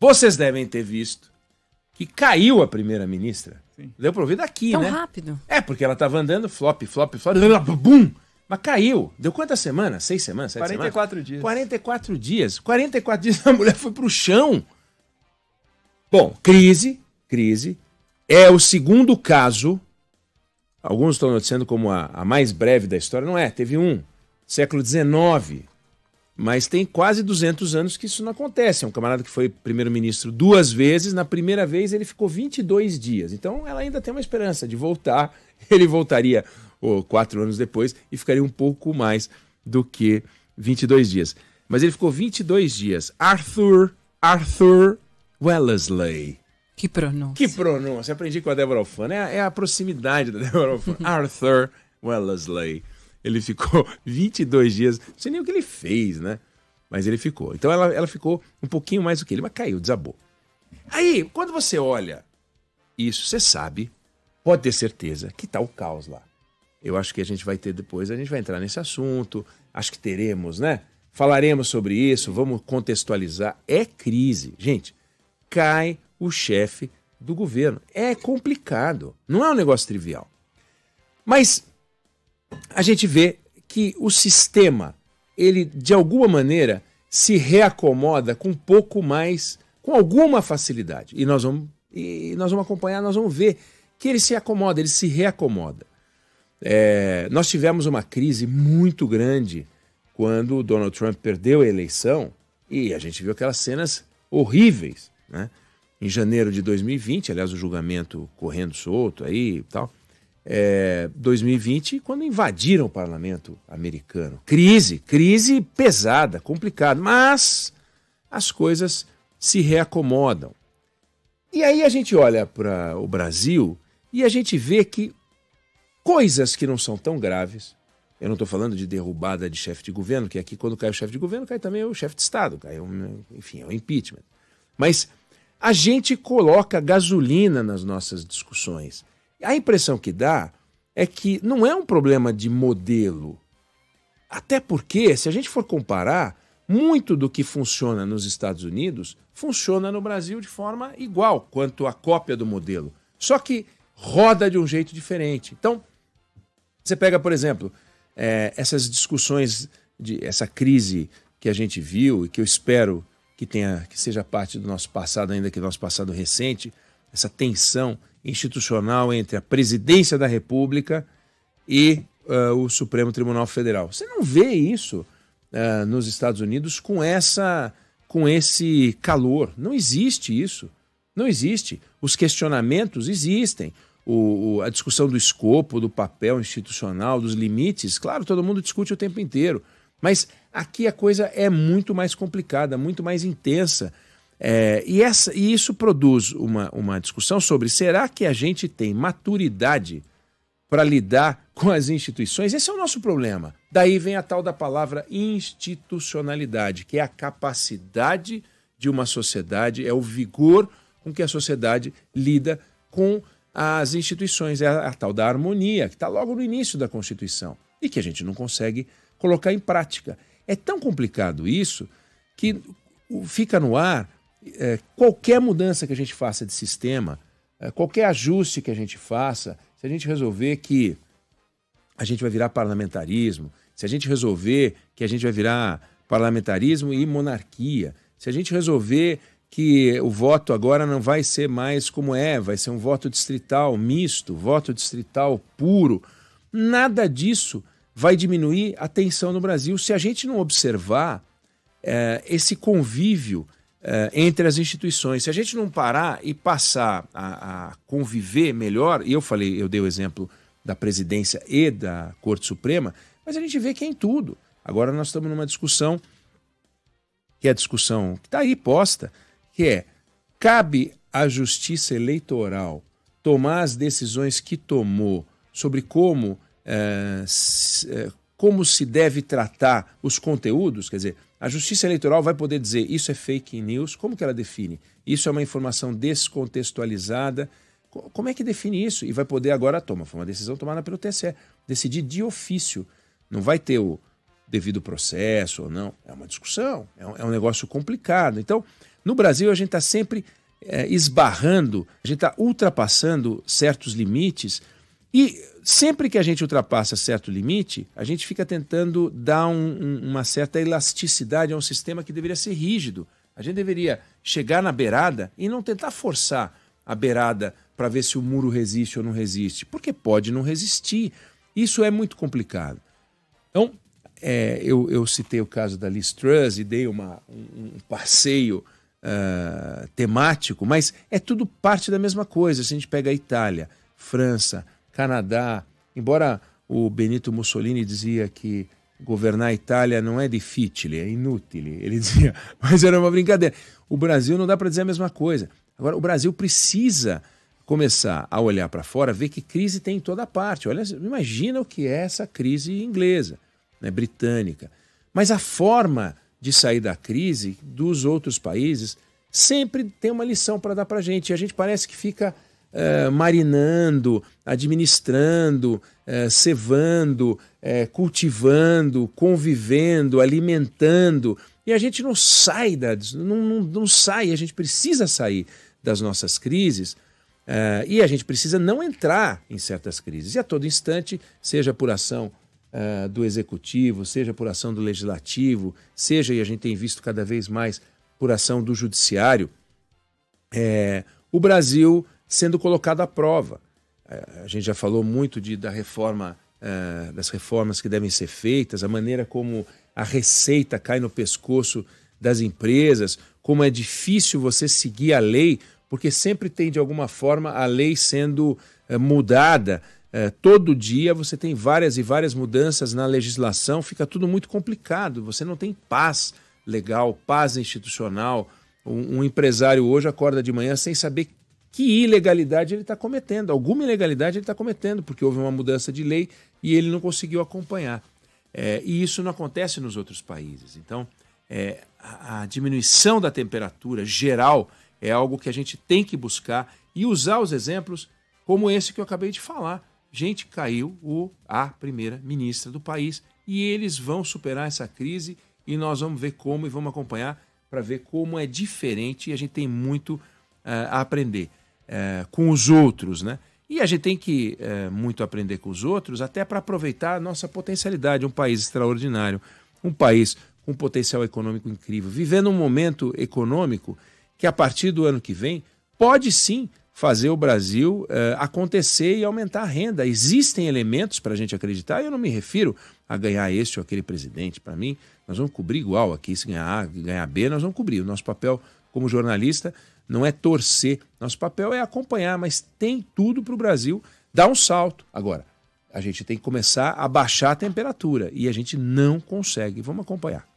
Vocês devem ter visto que caiu a primeira-ministra. Deu pra ouvir daqui, Tão né? rápido. É, porque ela tava andando flop, bum! Mas caiu. Deu quantas semanas? 6 semanas? 7 44 semanas? dias. 44 dias. 44 dias a mulher foi pro chão. Bom, crise. É o segundo caso. Alguns estão noticiando como a mais breve da história. Não é, teve século XIX. Mas tem quase 200 anos que isso não acontece. É um camarada que foi primeiro-ministro 2 vezes. Na primeira vez ele ficou 22 dias. Então ela ainda tem uma esperança de voltar. Ele voltaria 4 anos depois e ficaria um pouco mais do que 22 dias. Mas ele ficou 22 dias. Arthur Wellesley. Que pronúncia. Que pronúncia. Aprendi com a Débora Alfano. É a proximidade da Débora Alfano. Arthur Wellesley. Ele ficou 22 dias. Não sei nem o que ele fez, né? Mas ele ficou. Então ela ficou um pouquinho mais do que ele, mas caiu, desabou. Aí, quando você olha isso, você sabe, pode ter certeza, que tá o caos lá. Eu acho que a gente vai ter depois, a gente vai entrar nesse assunto. Acho que teremos, né? Falaremos sobre isso, vamos contextualizar. É crise. Gente, cai o chefe do governo. É complicado. Não é um negócio trivial. Mas a gente vê que o sistema, ele de alguma maneira se reacomoda com um pouco mais, com alguma facilidade. E nós vamos acompanhar, nós vamos ver que ele se acomoda, ele se reacomoda. Nós tivemos uma crise muito grande quando o Donald Trump perdeu a eleição e a gente viu aquelas cenas horríveis, né? Em janeiro de 2020, aliás, o julgamento correndo solto aí e tal. 2020, quando invadiram o parlamento americano. Crise pesada, complicada, mas as coisas se reacomodam. E aí a gente olha para o Brasil e a gente vê que coisas que não são tão graves, eu não estou falando de derrubada de chefe de governo, que aqui quando cai o chefe de governo, cai também o chefe de Estado, enfim, é o impeachment. Mas a gente coloca gasolina nas nossas discussões. A impressão que dá é que não é um problema de modelo. Até porque, se a gente for comparar, muito do que funciona nos Estados Unidos funciona no Brasil de forma igual quanto a cópia do modelo. Só que roda de um jeito diferente. Então, você pega, por exemplo, essas discussões, essa crise que a gente viu e que eu espero que seja parte do nosso passado, ainda que nosso passado recente, essa tensão institucional entre a presidência da República e o Supremo Tribunal Federal. Você não vê isso nos Estados Unidos com esse calor. Não existe isso. Não existe. Os questionamentos existem. A discussão do escopo, do papel institucional, dos limites, claro, todo mundo discute o tempo inteiro. Mas aqui a coisa é muito mais complicada, muito mais intensa. E isso produz uma discussão sobre será que a gente tem maturidade para lidar com as instituições? Esse é o nosso problema. Daí vem a tal da palavra institucionalidade, que é a capacidade de uma sociedade, é o vigor com que a sociedade lida com as instituições, é a tal da harmonia, que está logo no início da Constituição e que a gente não consegue colocar em prática. É tão complicado isso que fica no ar qualquer mudança que a gente faça de sistema, qualquer ajuste que a gente faça, se a gente resolver que a gente vai virar parlamentarismo, se a gente resolver que a gente vai virar parlamentarismo e monarquia, se a gente resolver que o voto agora não vai ser mais como vai ser um voto distrital misto, voto distrital puro, nada disso vai diminuir a tensão no Brasil se a gente não observar esse convívio entre as instituições. Se a gente não parar e passar a conviver melhor, e eu dei o exemplo da presidência e da Corte Suprema, mas a gente vê que é em tudo. Agora nós estamos numa discussão, que é a discussão que está aí posta, que cabe à Justiça Eleitoral tomar as decisões que tomou sobre como se deve tratar os conteúdos, quer dizer, a Justiça Eleitoral vai poder dizer isso é fake news, como que ela define? Isso é uma informação descontextualizada, como é que define isso? E vai poder agora foi uma decisão tomada pelo TSE, decidir de ofício, não vai ter o devido processo ou não, é uma discussão, é um negócio complicado. Então, No Brasil, a gente está sempre esbarrando, a gente está ultrapassando certos limites e sempre que a gente ultrapassa certo limite, a gente fica tentando dar uma certa elasticidade a um sistema que deveria ser rígido. A gente deveria chegar na beirada e não tentar forçar a beirada para ver se o muro resiste ou não resiste, porque pode não resistir. Isso é muito complicado. Então, eu citei o caso da Liz Truss e dei um passeio temático, mas é tudo parte da mesma coisa. Se a gente pega a Itália, França, Canadá, embora o Benito Mussolini dizia que governar a Itália não é difficile, é inútil, ele dizia, mas era uma brincadeira. O Brasil não dá para dizer a mesma coisa. Agora, o Brasil precisa começar a olhar para fora, ver que crise tem em toda parte. Olha, imagina o que é essa crise inglesa, né, britânica. Mas a forma de sair da crise dos outros países sempre tem uma lição para dar para a gente. E a gente parece que fica marinando, administrando, cevando, cultivando, convivendo, alimentando. E a gente não sai, não sai, a gente precisa sair das nossas crises e a gente precisa não entrar em certas crises. E a todo instante, seja por ação do executivo, seja por ação do legislativo, seja, e a gente tem visto cada vez mais, por ação do judiciário, o Brasil sendo colocado à prova. A gente já falou muito da reforma, das reformas que devem ser feitas, a maneira como a receita cai no pescoço das empresas, como é difícil você seguir a lei, porque sempre tem, de alguma forma, a lei sendo mudada. Todo dia você tem várias e várias mudanças na legislação, fica tudo muito complicado, você não tem paz legal, paz institucional. Um empresário hoje acorda de manhã sem saber que ilegalidade ele está cometendo, alguma ilegalidade ele está cometendo, porque houve uma mudança de lei e ele não conseguiu acompanhar. E isso não acontece nos outros países. Então, a diminuição da temperatura geral é algo que a gente tem que buscar e usar os exemplos como esse que eu acabei de falar. Gente, caiu a primeira-ministra do país e eles vão superar essa crise e nós vamos ver como e vamos acompanhar para ver como é diferente e a gente tem muito a aprender com os outros, né? E a gente tem que muito aprender com os outros até para aproveitar a nossa potencialidade. Um país extraordinário, um país com um potencial econômico incrível, vivendo um momento econômico que a partir do ano que vem pode sim fazer o Brasil acontecer e aumentar a renda. Existem elementos para a gente acreditar e eu não me refiro a ganhar este ou aquele presidente. Para mim, nós vamos cobrir igual aqui, se ganhar A, ganhar B, nós vamos cobrir. O nosso papel como jornalista não é torcer, nosso papel é acompanhar, mas tem tudo para o Brasil dar um salto. Agora, a gente tem que começar a baixar a temperatura e a gente não consegue. Vamos acompanhar.